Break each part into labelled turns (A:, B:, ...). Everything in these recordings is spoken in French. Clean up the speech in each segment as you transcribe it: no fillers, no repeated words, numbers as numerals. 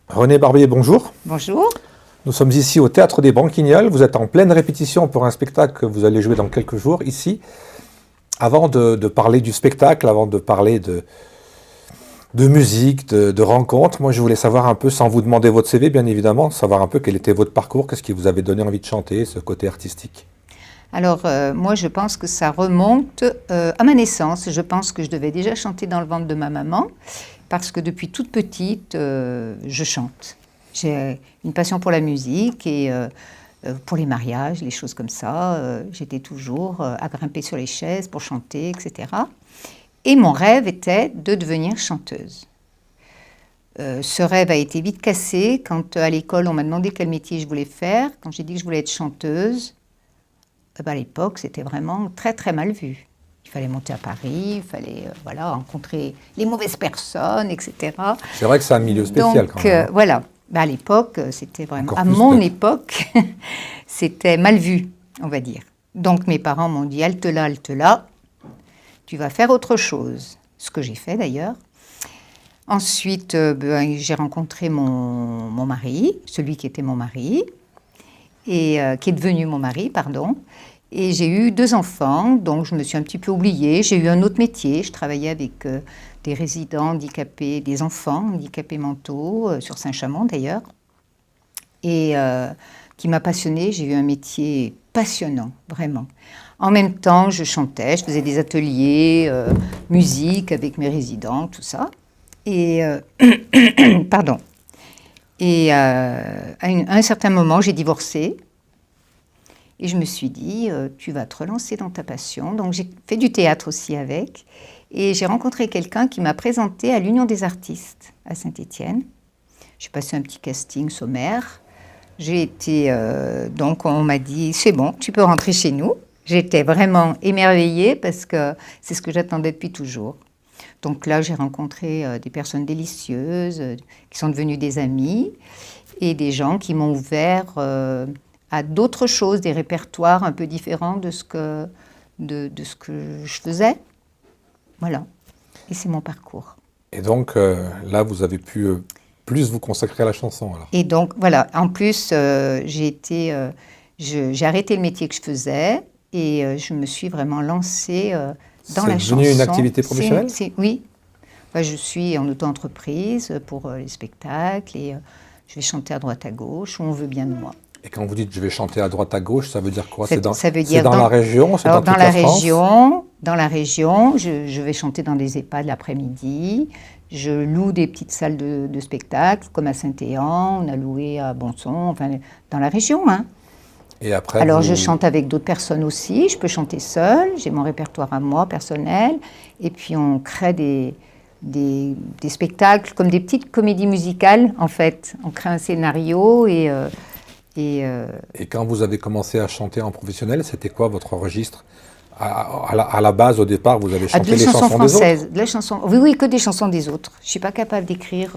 A: René Barbier, bonjour.
B: Bonjour.
A: Nous sommes ici au Théâtre des Branquignoles. Vous êtes en pleine répétition pour un spectacle que vous allez jouer dans quelques jours ici. Avant de parler du spectacle, avant de parler de musique, de rencontres, moi je voulais savoir un peu, sans vous demander votre CV bien évidemment, savoir un peu quel était votre parcours, qu'est-ce qui vous avait donné envie de chanter, ce côté artistique.
B: Alors, moi, je pense que ça remonte à ma naissance. Je pense que je devais déjà chanter dans le ventre de ma maman, parce que depuis toute petite, je chante. J'ai une passion pour la musique et pour les mariages, les choses comme ça. J'étais toujours à grimper sur les chaises pour chanter, etc. Et mon rêve était de devenir chanteuse. Ce rêve a été vite cassé quand, à l'école, on m'a demandé quel métier je voulais faire. Quand j'ai dit que je voulais être chanteuse, à l'époque, c'était vraiment très, très mal vu. Il fallait monter à Paris, il fallait rencontrer les mauvaises personnes, etc.
A: C'est vrai que c'est un milieu spécial
B: Donc,
A: quand même.
B: voilà. À l'époque, c'était vraiment...
A: Encore
B: À
A: plus
B: mon époque, c'était mal vu, on va dire. Donc, mes parents m'ont dit « halte là, tu vas faire autre chose ». Ce que j'ai fait, d'ailleurs. Ensuite, j'ai rencontré mon mari, celui qui était mon mari, et qui est devenu mon mari, pardon. Et j'ai eu 2 enfants, donc je me suis un petit peu oubliée. J'ai eu un autre métier, je travaillais avec des résidents handicapés, des enfants handicapés mentaux, sur Saint-Chamond d'ailleurs, et qui m'a passionnée. J'ai eu un métier passionnant, vraiment. En même temps, je chantais, je faisais des ateliers, musique avec mes résidents, tout ça. Et, pardon. Et à un certain moment, j'ai divorcé. Et je me suis dit, tu vas te relancer dans ta passion. Donc j'ai fait du théâtre aussi avec. Et j'ai rencontré quelqu'un qui m'a présenté à l'Union des artistes à Saint-Étienne. J'ai passé un petit casting sommaire. J'ai été, donc on m'a dit, c'est bon, tu peux rentrer chez nous. J'étais vraiment émerveillée parce que c'est ce que j'attendais depuis toujours. Donc là, j'ai rencontré des personnes délicieuses qui sont devenues des amis et des gens qui m'ont ouvert à d'autres choses, des répertoires un peu différents de ce que je faisais. Voilà. Et c'est mon parcours.
A: Et donc là, vous avez pu plus vous consacrer à la chanson alors.
B: Et donc, voilà. En plus, j'ai arrêté le métier que je faisais et je me suis vraiment lancée dans la chanson.
A: C'est devenu une activité professionnelle ?
B: Oui. Je suis en auto-entreprise pour les spectacles et je vais chanter à droite à gauche où on veut bien de moi.
A: Et quand vous dites « je vais chanter à droite à gauche », ça veut dire quoi?
B: Ça veut dire
A: dans la région, c'est dans toute la France?
B: Dans la région, je vais chanter dans des EHPAD l'après-midi. Je loue des petites salles de spectacle, comme à Saint-Éan, on a loué à Bonson, enfin dans la région. Hein.
A: Et après,
B: alors je chante avec d'autres personnes aussi, je peux chanter seule, j'ai mon répertoire à moi, personnel. Et puis on crée des spectacles comme des petites comédies musicales, en fait. On crée un scénario et
A: quand vous avez commencé à chanter en professionnel, c'était quoi votre registre? À la base, au départ, vous avez chanté les chansons
B: françaises,
A: des autres?
B: Oui, que des chansons des autres. Je ne suis pas capable d'écrire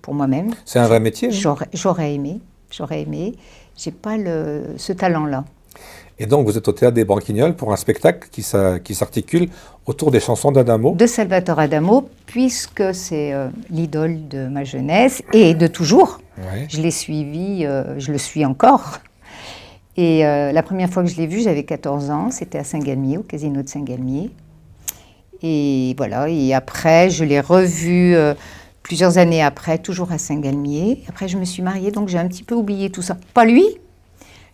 B: pour moi-même.
A: C'est un vrai métier?
B: J'aurais aimé. Je n'ai pas ce talent-là.
A: Et donc, vous êtes au Théâtre des Branquignoles pour un spectacle qui s'articule autour des chansons d'Adamo.
B: De Salvatore Adamo, puisque c'est l'idole de ma jeunesse et de toujours. Ouais. Je l'ai suivi, je le suis encore. Et la première fois que je l'ai vu, j'avais 14 ans, c'était à Saint-Galmier, au Casino de Saint-Galmier. Et voilà, et après, je l'ai revu plusieurs années après, toujours à Saint-Galmier. Après, je me suis mariée, donc j'ai un petit peu oublié tout ça. Pas lui.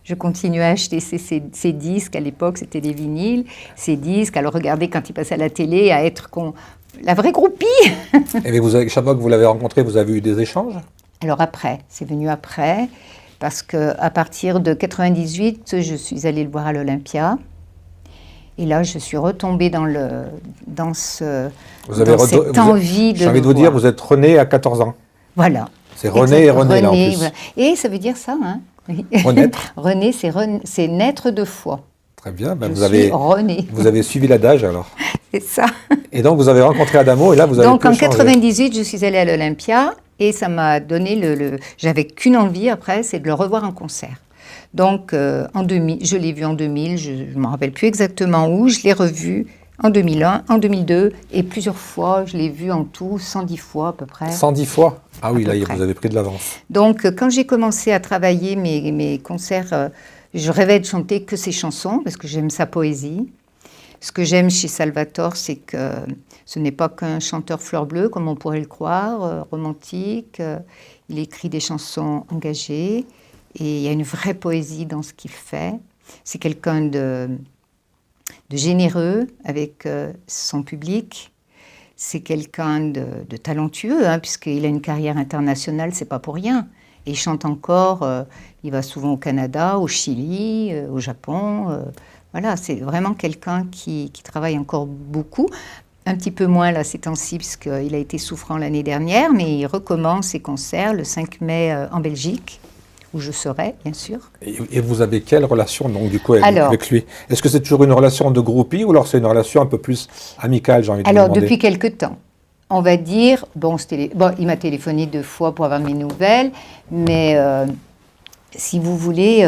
B: Je continuais à acheter ses disques, à l'époque c'était des vinyles, ses disques, à le regarder quand il passait à la télé, à être la vraie groupie.
A: Et chaque fois que vous l'avez rencontré, vous avez eu des échanges?
B: Alors après, c'est venu après, parce qu'à partir de 98, je suis allée le voir à l'Olympia. Et là, je suis retombée dans cette envie de
A: J'ai envie de vous dire, vous êtes René à 14 ans.
B: Voilà.
A: C'est René et René, là, en plus.
B: Voilà. Et ça veut dire ça, hein.
A: Renaître.
B: René, c'est naître de foi.
A: Très bien,
B: vous avez
A: suivi l'adage alors.
B: C'est ça.
A: Et donc vous avez rencontré Adamo et là vous avez
B: donc en 98, je suis allée à l'Olympia et ça m'a donné j'avais qu'une envie après, c'est de le revoir en concert. Donc en 2000, je l'ai vu en 2000, je ne me rappelle plus exactement où, je l'ai revu en 2001, en 2002, et plusieurs fois, je l'ai vu en tout, 110 fois à peu près.
A: 110 fois? Ah oui,
B: À peu
A: là,
B: près.
A: vous avez pris de l'avance.
B: Donc, quand j'ai commencé à travailler mes concerts, je rêvais de chanter que ses chansons, parce que j'aime sa poésie. Ce que j'aime chez Salvatore, c'est que ce n'est pas qu'un chanteur fleur bleue, comme on pourrait le croire, romantique. Il écrit des chansons engagées, et il y a une vraie poésie dans ce qu'il fait. C'est quelqu'un de généreux avec son public. C'est quelqu'un de talentueux, hein, puisqu'il a une carrière internationale, c'est pas pour rien. Et il chante encore, il va souvent au Canada, au Chili, au Japon. Voilà, c'est vraiment quelqu'un qui travaille encore beaucoup. Un petit peu moins là ces temps-ci, puisqu'il a été souffrant l'année dernière, mais il recommence ses concerts le 5 mai en Belgique, où je serai, bien sûr.
A: Et vous avez quelle relation, donc, du coup, avec,
B: Alors,
A: avec lui? Est-ce que c'est toujours une relation de groupie ou alors c'est une relation un peu plus amicale, j'ai envie de vous
B: Alors,
A: demander?
B: depuis quelque temps, on va dire, bon, il m'a téléphoné 2 fois pour avoir mes nouvelles, mais si vous voulez,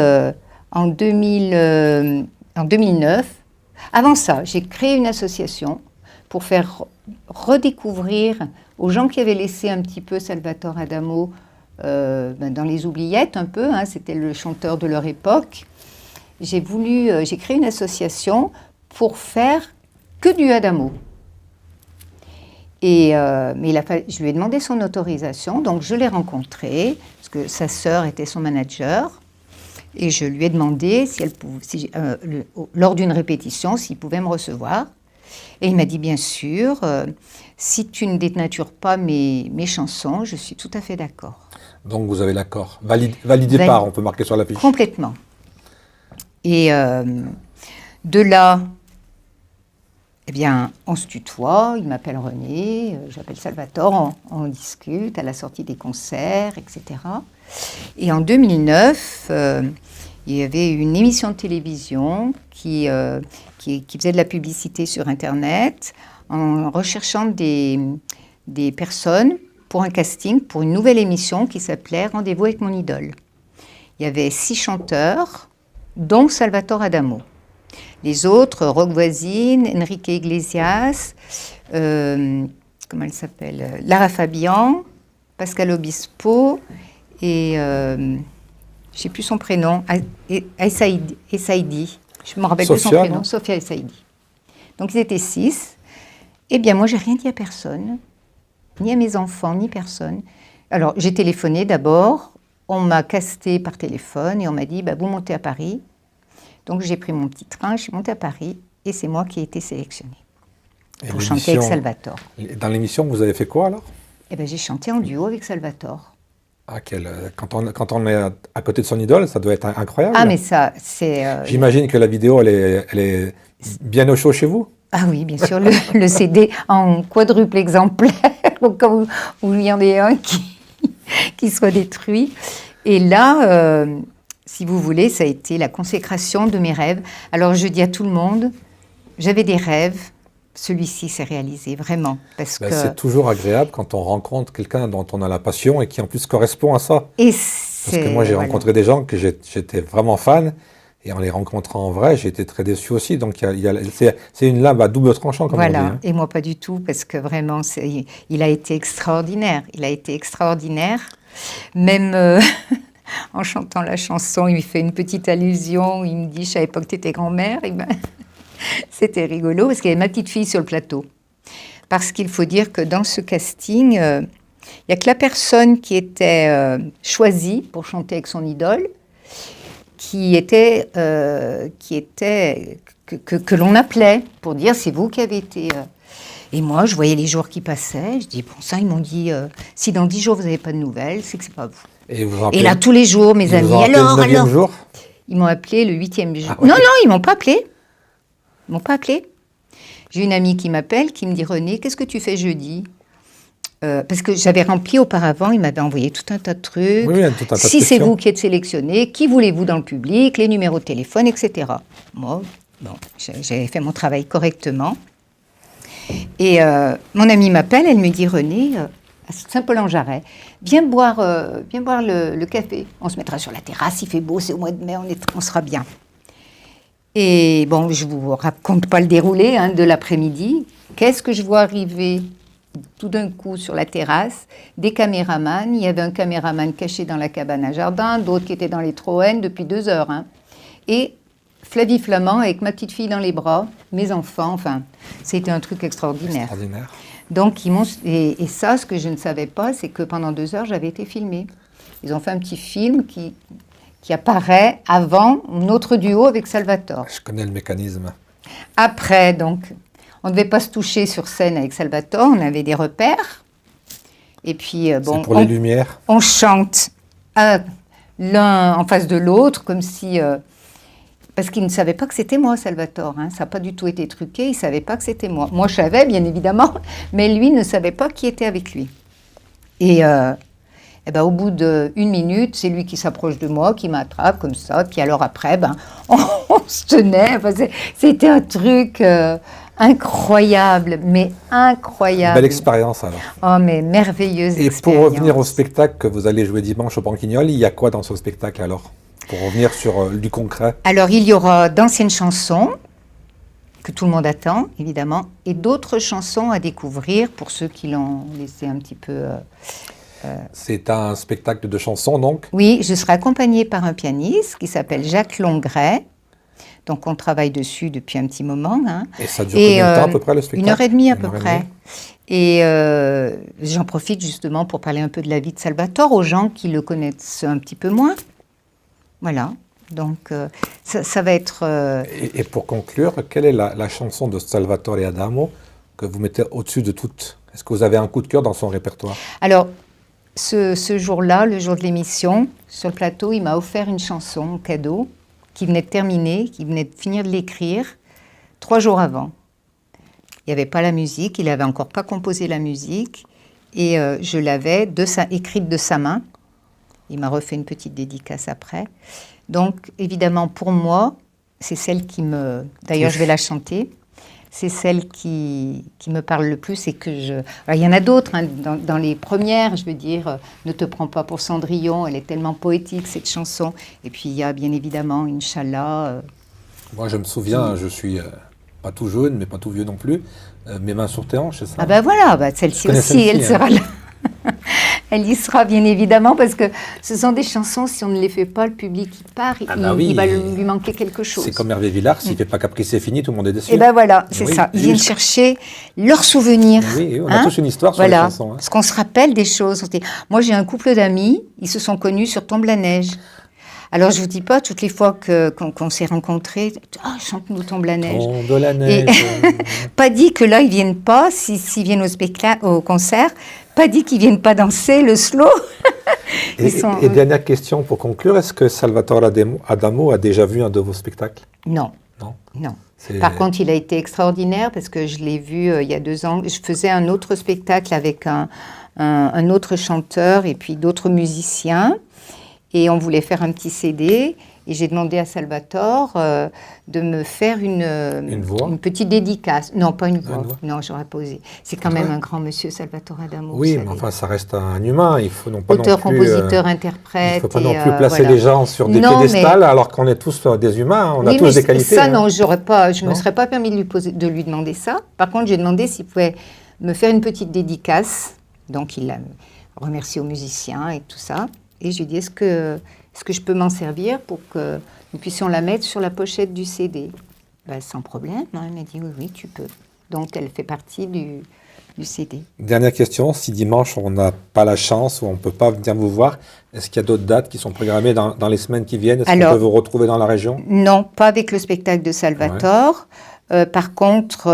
B: en 2009, avant ça, j'ai créé une association pour faire redécouvrir aux gens qui avaient laissé un petit peu Salvatore Adamo dans les oubliettes un peu, hein, c'était le chanteur de leur époque. J'ai créé une association pour faire que du Adamo. Mais je lui ai demandé son autorisation, donc je l'ai rencontré, parce que sa sœur était son manager, et je lui ai demandé lors d'une répétition s'il pouvait me recevoir. Et il m'a dit, bien sûr, si tu ne dénatures pas mes chansons, je suis tout à fait d'accord.
A: Donc vous avez l'accord. Validé par, on peut marquer sur la fiche.
B: Complètement. Et de là, eh bien, on se tutoie, il m'appelle René, j'appelle Salvatore, on discute à la sortie des concerts, etc. Et en 2009, il y avait une émission de télévision qui faisait de la publicité sur Internet en recherchant des personnes pour un casting, pour une nouvelle émission qui s'appelait Rendez-vous avec mon idole. Il y avait 6 chanteurs, dont Salvatore Adamo. Les autres, Rock Voisine, Enrique Iglesias, comment elle s'appelle, Lara Fabian, Pascal Obispo et je ne sais plus son prénom, Essaidi. Je me rappelle plus son
A: Sophia,
B: prénom,
A: non?
B: Sophia Essaidi. Donc ils étaient 6. Eh bien moi, j'ai rien dit à personne, ni à mes enfants, ni personne. Alors j'ai téléphoné d'abord, on m'a casté par téléphone et on m'a dit bah, vous montez à Paris. Donc j'ai pris mon petit train, je suis montée à Paris et c'est moi qui ai été sélectionnée pour chanter avec Salvatore.
A: Dans l'émission, vous avez fait quoi alors?
B: Eh bien j'ai chanté en duo avec Salvatore.
A: Ah, quand on est à côté de son idole, ça doit être incroyable.
B: Ah mais ça, c'est...
A: J'imagine que la vidéo, elle est bien au chaud chez vous?
B: Ah oui, bien sûr, le CD en quadruple exemplaire, au cas où il y en ait un qui soit détruit. Et là, si vous voulez, ça a été la consécration de mes rêves. Alors je dis à tout le monde, j'avais des rêves, celui-ci s'est réalisé, vraiment. Parce que
A: c'est toujours agréable quand on rencontre quelqu'un dont on a la passion et qui en plus correspond à ça. Parce que moi j'ai rencontré des gens que j'étais vraiment fan. Et en les rencontrant en vrai, j'ai été très déçu aussi. Donc, c'est une lame à double tranchant, comme on dit. Hein.
B: Et moi, pas du tout, parce que vraiment, il a été extraordinaire. Il a été extraordinaire. Même en chantant la chanson, il me fait une petite allusion. Il me dit, je savais pas que tu étais grand-mère. Et ben, c'était rigolo, parce qu'il y avait ma petite fille sur le plateau. Parce qu'il faut dire que dans ce casting, il n'y a que la personne qui était choisie pour chanter avec son idole, que l'on appelait pour dire c'est vous qui avez été... Et moi, je voyais les jours qui passaient, je dis, bon, ça, ils m'ont dit, si dans 10 jours, vous n'avez pas de nouvelles, c'est que c'est pas vous.
A: Et
B: là, tous les jours, mes amis,
A: alors jour
B: ils m'ont appelé le 8e jour.
A: Ah, ouais.
B: Non, ils m'ont pas appelé. Ils m'ont pas appelé. J'ai une amie qui m'appelle, qui me dit, René, qu'est-ce que tu fais jeudi? Parce que j'avais rempli auparavant, il m'avait envoyé tout un tas de trucs.
A: Oui, tout un tas de
B: si c'est
A: questions.
B: vous qui êtes sélectionné, qui voulez-vous dans le public, les numéros de téléphone, etc. Moi, bon, j'avais fait mon travail correctement. Et mon amie m'appelle, elle me dit, René, à Saint-Paul-en-Jarret, viens boire le café. On se mettra sur la terrasse, il fait beau, c'est au mois de mai, on sera bien. Et bon, je ne vous raconte pas le déroulé de l'après-midi. Qu'est-ce que je vois arriver tout d'un coup sur la terrasse? Des caméramans. Il y avait un caméraman caché dans la cabane à jardin, d'autres qui étaient dans les Troènes depuis 2 heures. Et Flavie Flamand avec ma petite fille dans les bras, mes enfants, enfin, c'était un truc extraordinaire. Donc, et ça, ce que je ne savais pas, c'est que pendant 2 heures, j'avais été filmée. Ils ont fait un petit film qui apparaît avant notre duo avec Salvatore.
A: Je connais le mécanisme.
B: Après, donc, on ne devait pas se toucher sur scène avec Salvatore, on avait des repères. Et puis, bon,
A: c'est pour les lumières.
B: On chante l'un en face de l'autre, comme si... parce qu'il ne savait pas que c'était moi, Salvatore. Ça n'a pas du tout été truqué, il ne savait pas que c'était moi. Moi, je savais, bien évidemment, mais lui ne savait pas qui était avec lui. Et au bout d'1 minute, c'est lui qui s'approche de moi, qui m'attrape comme ça. Puis alors après, on se tenait. Enfin, c'était un truc incroyable, mais incroyable.
A: Belle expérience alors.
B: Oh, mais merveilleuse expérience.
A: Et pour revenir au spectacle que vous allez jouer dimanche au Branquignol, il y a quoi dans ce spectacle alors? Pour revenir sur du concret.
B: Alors, il y aura d'anciennes chansons, que tout le monde attend, évidemment, et d'autres chansons à découvrir pour ceux qui l'ont laissé un petit peu...
A: C'est un spectacle de chansons, donc?
B: Oui, je serai accompagnée par un pianiste qui s'appelle Jacques Longret. Donc, on travaille dessus depuis un petit moment.
A: Et ça dure combien de temps à peu près, le spectacle?
B: 1h30 à peu près. Et j'en profite justement pour parler un peu de la vie de Salvatore aux gens qui le connaissent un petit peu moins. Voilà. Donc, ça va être...
A: Et pour conclure, quelle est la chanson de Salvatore Adamo que vous mettez au-dessus de toutes? Est-ce que vous avez un coup de cœur dans son répertoire?
B: Alors, ce jour-là, le jour de l'émission, sur le plateau, il m'a offert une chanson cadeau qui venait de terminer, qui venait de finir de l'écrire 3 jours avant. Il n'y avait pas la musique, il n'avait encore pas composé la musique, et je l'avais écrite de sa main. Il m'a refait une petite dédicace après. Donc, évidemment, pour moi, c'est celle qui me... D'ailleurs, je vais la chanter. C'est celle qui me parle le plus et que je... Alors, il y en a d'autres, dans les premières, je veux dire, Ne te prends pas pour Cendrillon, elle est tellement poétique, cette chanson. Et puis, il y a bien évidemment Inch'Allah.
A: Moi, je me souviens, je suis pas tout jeune, mais pas tout vieux non plus, Mes mains sur tes hanches, c'est ça?
B: Ah ben voilà, celle-ci aussi, elle sera là. Elle y sera bien évidemment parce que ce sont des chansons, si on ne les fait pas, le public il part, il va lui manquer quelque chose.
A: C'est comme Hervé Villard, s'il ne fait pas Caprice c'est fini, tout le monde est déçu.
B: Et ben voilà, c'est ça. Ils viennent chercher leurs souvenirs.
A: Oui, on a tous une histoire sur les chansons.
B: Parce qu'on se rappelle des choses. Moi j'ai un couple d'amis, ils se sont connus sur Tombe la neige. Alors, je ne vous dis pas, toutes les fois qu'on s'est rencontrés, chante-nous Tombe la neige.
A: Tombe la neige.
B: Pas dit que là, ils ne viennent pas, s'ils viennent au concert, pas dit qu'ils ne viennent pas danser le slow.
A: Et dernière question pour conclure, est-ce que Salvatore Adamo a déjà vu un de vos spectacles?
B: Non. Par contre, il a été extraordinaire parce que je l'ai vu il y a 2 ans. Je faisais un autre spectacle avec un autre chanteur et puis d'autres musiciens. Et on voulait faire un petit CD. Et j'ai demandé à Salvatore de me faire une petite dédicace. Non, pas une voix. Non, j'aurais pas osé. C'est quand même un grand monsieur, Salvatore Adamo.
A: Oui, mais enfin, ça reste un humain. Il faut non pas
B: auteur,
A: non plus,
B: compositeur, interprète.
A: Il ne faut pas non plus placer les gens sur des piédestals alors qu'on est tous des humains. On a tous des qualités.
B: Ça, non, je ne me serais pas permis de lui demander ça. Par contre, j'ai demandé s'il pouvait me faire une petite dédicace. Donc, il a remercié aux musiciens et tout ça. Et je lui ai dit, est-ce que je peux m'en servir pour que nous puissions la mettre sur la pochette du CD? Sans problème. Elle m'a dit, oui, tu peux. Donc, elle fait partie du CD.
A: Dernière question, si dimanche, on n'a pas la chance ou on ne peut pas venir vous voir, est-ce qu'il y a d'autres dates qui sont programmées dans les semaines qui viennent? Est-ce qu'on peut vous retrouver dans la région?
B: Non, pas avec le spectacle de Salvatore. Par contre,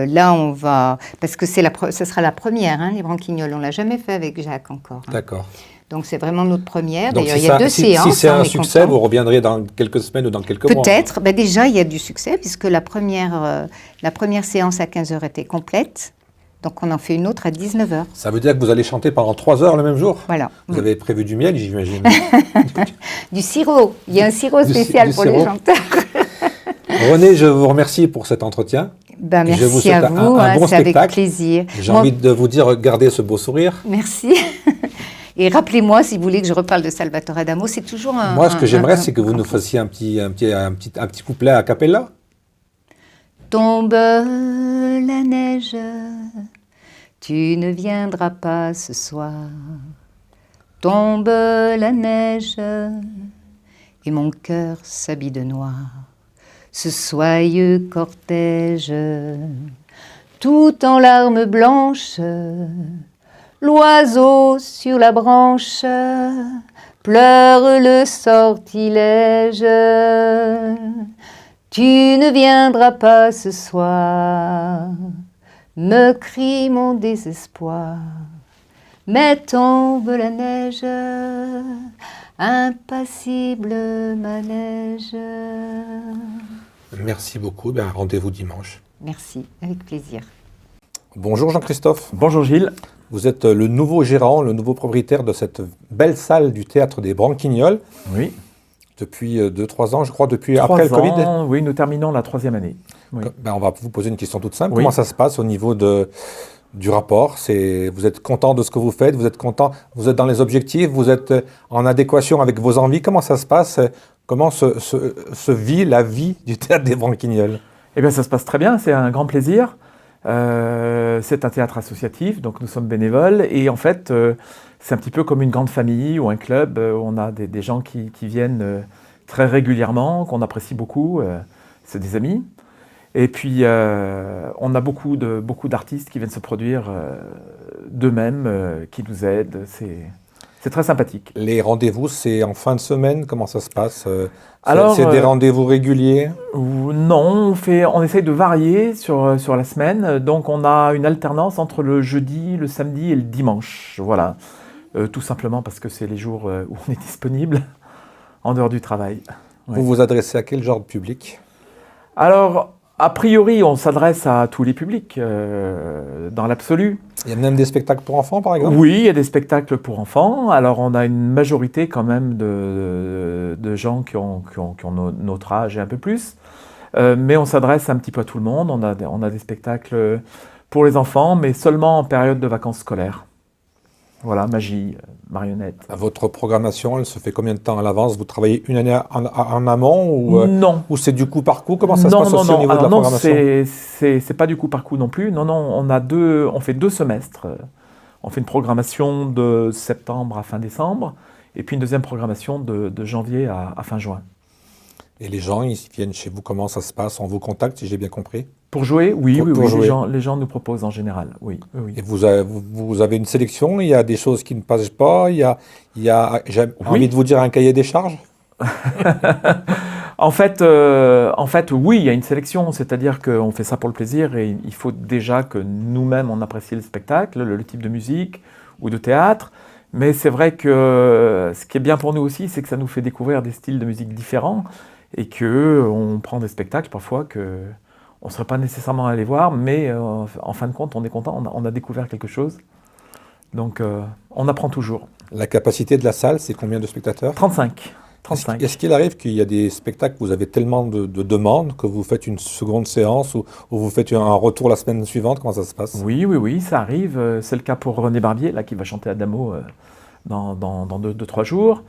B: là, on va... Parce que ce sera la première, les Branquignols. On ne l'a jamais fait avec Jacques encore.
A: D'accord.
B: Donc, c'est vraiment notre première.
A: Donc,
B: d'ailleurs, il y a 2 séances.
A: Si c'est un succès, vous reviendrez dans quelques semaines ou dans quelques mois.
B: Peut-être. Déjà, il y a du succès, puisque la première séance à 15h était complète. Donc, on en fait une autre à 19h.
A: Ça veut dire que vous allez chanter pendant 3 heures le même jour?
B: Voilà.
A: Vous avez prévu du miel, j'imagine.
B: Du sirop. Il y a un sirop spécial pour les chanteurs.
A: René, je vous remercie pour cet entretien.
B: Merci
A: je vous souhaite
B: à vous,
A: un bon
B: c'est
A: spectacle.
B: avec plaisir.
A: J'ai envie de vous dire, gardez ce beau sourire.
B: Merci. Et rappelez-moi, si vous voulez que je reparle de Salvatore Adamo, c'est toujours un...
A: Moi, ce que j'aimerais, c'est que vous nous fassiez un petit couplet a cappella.
B: Tombe la neige, tu ne viendras pas ce soir. Tombe la neige, et mon cœur s'habille de noir. Ce soyeux cortège, tout en larmes blanches, l'oiseau sur la branche pleure le sortilège. Tu ne viendras pas ce soir, me crie mon désespoir. Mais tombe la neige, impassible manège.
A: Merci beaucoup. Ben, rendez-vous dimanche.
B: Merci, avec plaisir.
A: Bonjour Jean-Christophe.
C: Bonjour Gilles.
A: Vous êtes le nouveau gérant, le nouveau propriétaire de cette belle salle du Théâtre des Branquignoles.
C: Oui.
A: Depuis 2-3 ans, je crois, depuis après le Covid.
C: Oui, nous terminons la 3e année. Oui.
A: Ben, on va vous poser une question toute simple.
C: Oui.
A: Comment ça se passe au niveau du rapport? Vous êtes content de ce que vous faites? Vous êtes content? Vous êtes dans les objectifs? Vous êtes en adéquation avec vos envies? Comment ça se passe? Comment se vit la vie du Théâtre des Branquignoles?
C: Eh bien, ça se passe très bien. C'est un grand plaisir. C'est un théâtre associatif, donc nous sommes bénévoles. Et en fait, c'est un petit peu comme une grande famille ou un club où on a des gens qui viennent très régulièrement, qu'on apprécie beaucoup. C'est des amis. Et puis, on a beaucoup d'artistes qui viennent se produire d'eux-mêmes, qui nous aident. C'est très sympathique.
A: Les rendez-vous, c'est en fin de semaine? Comment ça se passe?
C: Alors,
A: c'est des rendez-vous réguliers?
C: Non, on essaye de varier sur la semaine. Donc, on a une alternance entre le jeudi, le samedi et le dimanche. Voilà. Tout simplement parce que c'est les jours où on est disponible en dehors du travail. Ouais.
A: Vous vous adressez à quel genre de public?
C: Alors, a priori, on s'adresse à tous les publics, dans l'absolu.
A: Il y a même des spectacles pour enfants, par exemple?
C: Oui, il y a des spectacles pour enfants. Alors, on a une majorité quand même de gens qui ont notre âge et un peu plus. Mais on s'adresse un petit peu à tout le monde. On a des spectacles pour les enfants, mais seulement en période de vacances scolaires. Voilà, magie, marionnette.
A: Votre programmation, elle se fait combien de temps à l'avance? Vous travaillez une année en amont ou,
C: Non.
A: Ou c'est du coup par coup? Comment ça se passe aussi au niveau de la programmation?
C: C'est pas du coup par coup non plus. Non, on fait 2 semestres. On fait une programmation de septembre à fin décembre et puis une deuxième programmation de janvier à fin juin.
A: Et les gens, ils viennent chez vous, comment ça se passe? On vous contacte, si j'ai bien compris?
C: Pour jouer, oui,
A: Pour jouer.
C: Les gens nous proposent en général, oui.
A: Et vous avez une sélection, il y a des choses qui ne passent pas, j'ai envie de vous dire un cahier des charges?
C: En fait, oui, il y a une sélection, c'est-à-dire qu'on fait ça pour le plaisir et il faut déjà que nous-mêmes on apprécie le spectacle, le type de musique ou de théâtre. Mais c'est vrai que ce qui est bien pour nous aussi, c'est que ça nous fait découvrir des styles de musique différents et qu'on prend des spectacles parfois qu'on ne serait pas nécessairement allé voir, mais en fin de compte, on est content, on a découvert quelque chose. Donc, on apprend toujours.
A: La capacité de la salle, c'est combien de spectateurs?
C: 35.
A: Est-ce qu'il arrive qu'il y a des spectacles où vous avez tellement de demandes que vous faites une seconde séance ou vous faites un retour la semaine suivante? Comment ça se passe?
C: Oui, ça arrive. C'est le cas pour René Barbier, là, qui va chanter Adamo dans 2-3 jours.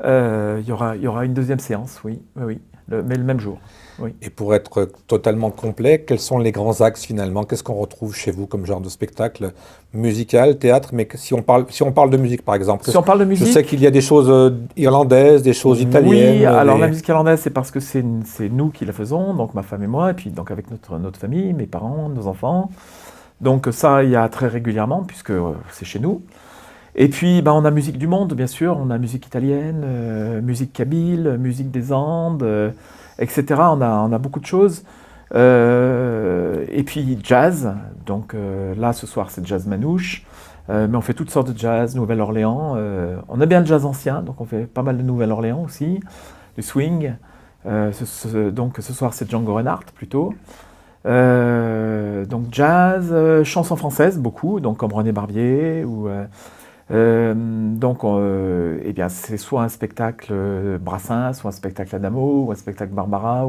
C: Il y aura une deuxième séance, oui, mais le même jour. Oui.
A: Et pour être totalement complet, quels sont les grands axes finalement? Qu'est-ce qu'on retrouve chez vous comme genre de spectacle musical, théâtre? Mais si on parle de musique par exemple.
C: Si on parle de musique,
A: je sais qu'il y a des choses irlandaises, des choses italiennes.
C: Oui, alors la musique irlandaise, c'est parce que c'est nous qui la faisons, donc ma femme et moi, et puis donc avec notre famille, mes parents, nos enfants. Donc ça, il y a très régulièrement, puisque c'est chez nous. Et puis, on a musique du monde, bien sûr. On a musique italienne, musique kabyle, musique des Andes, etc. On a beaucoup de choses. Et puis, jazz. Donc là, ce soir, c'est jazz manouche. Mais on fait toutes sortes de jazz, Nouvelle-Orléans. On a bien le jazz ancien, donc on fait pas mal de Nouvelle-Orléans aussi. Du swing. Donc ce soir, c'est Django Reinhardt, plutôt. Donc jazz, chansons françaises, beaucoup. Donc comme René Barbier ou... eh bien, c'est soit un spectacle Brassens, soit un spectacle Adamo, ou un spectacle Barbara.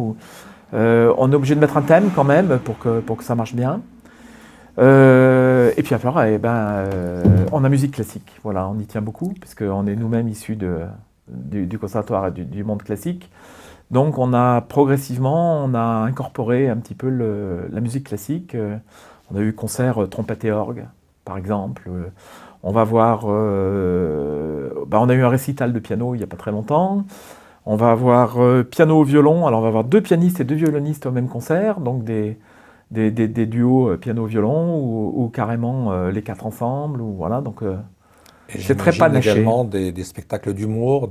C: On est obligé de mettre un thème quand même pour que ça marche bien. Et puis après, on a musique classique. Voilà, on y tient beaucoup, puisqu'on est nous-mêmes issus du conservatoire et du monde classique. Donc on a progressivement, on a incorporé un petit peu la musique classique. On a eu concert trompette et orgue, par exemple. On va voir, on a eu un récital de piano il n'y a pas très longtemps. On va avoir piano au violon. Alors on va avoir 2 pianistes et 2 violonistes au même concert, donc des duos piano-violon ou carrément les 4 ensemble. Ou voilà, donc c'est très panaché.
A: Également des spectacles d'humour,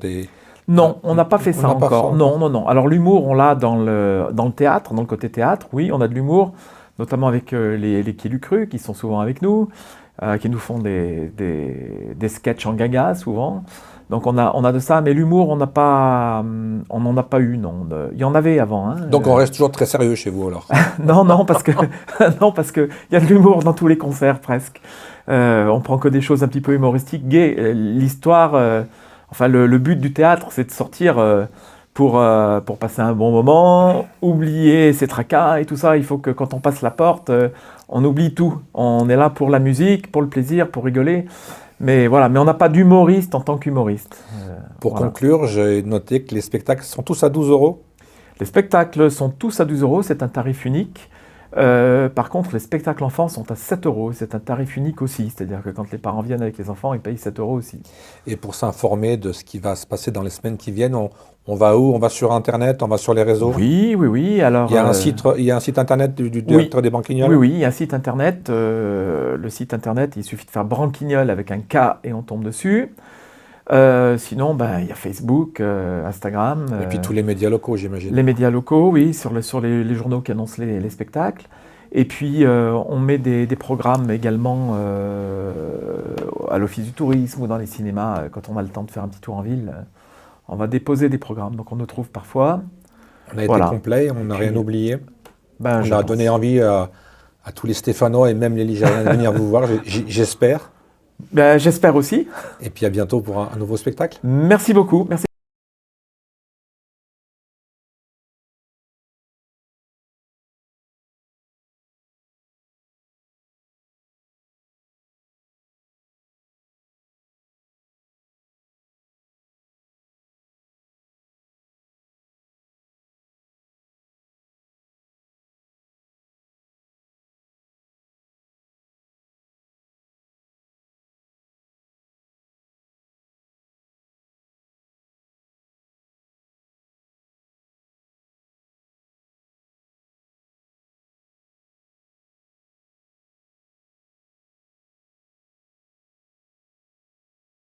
C: Non, on n'a pas fait ça
A: n'a pas
C: encore.
A: fait
C: Non. Alors l'humour, on l'a dans le théâtre, dans le côté théâtre. Oui, on a de l'humour, notamment avec les Quai-Lucru qui sont souvent avec nous, qui nous font des sketchs en gaga souvent. Donc on a de ça, mais l'humour, on n'en a pas eu, non. Il y en avait avant. Hein.
A: Donc on reste toujours très sérieux chez vous alors.
C: Non, parce que il y a de l'humour dans tous les concerts presque. On prend que des choses un petit peu humoristiques, gaies. L'histoire, le but du théâtre, c'est de sortir pour passer un bon moment, oublier ses tracas et tout ça. Il faut que quand on passe la porte, on oublie tout. On est là pour la musique, pour le plaisir, pour rigoler. Mais voilà, mais on n'a pas d'humoriste en tant qu'humoriste.
A: Pour conclure, j'ai noté que les spectacles sont tous à 12 €.
C: Les spectacles sont tous à 12 €, c'est un tarif unique. Par contre, les spectacles enfants sont à 7 €, c'est un tarif unique aussi. C'est-à-dire que quand les parents viennent avec les enfants, ils payent 7 € aussi.
A: Et pour s'informer de ce qui va se passer dans les semaines qui viennent, on va où? On va sur Internet, on va sur les réseaux?
C: Oui. Alors,
A: il y a un site Internet du directeur des Branquignoles?
C: Oui, il y a un site Internet. Le site Internet, il suffit de faire Branquignol avec un K et on tombe dessus. Sinon, il y a Facebook, Instagram.
A: Et puis tous les médias locaux, j'imagine.
C: Les médias locaux, oui, sur les journaux qui annoncent les spectacles. Et puis, on met des programmes également à l'Office du tourisme ou dans les cinémas, quand on a le temps de faire un petit tour en ville. On va déposer des programmes, donc on nous trouve parfois.
A: On a été complet, on n'a rien oublié. On a donné envie à tous les Stéphanois et même les Ligériens de venir vous voir, j'espère.
C: J'espère aussi.
A: Et puis à bientôt pour un nouveau spectacle.
C: Merci beaucoup. Merci.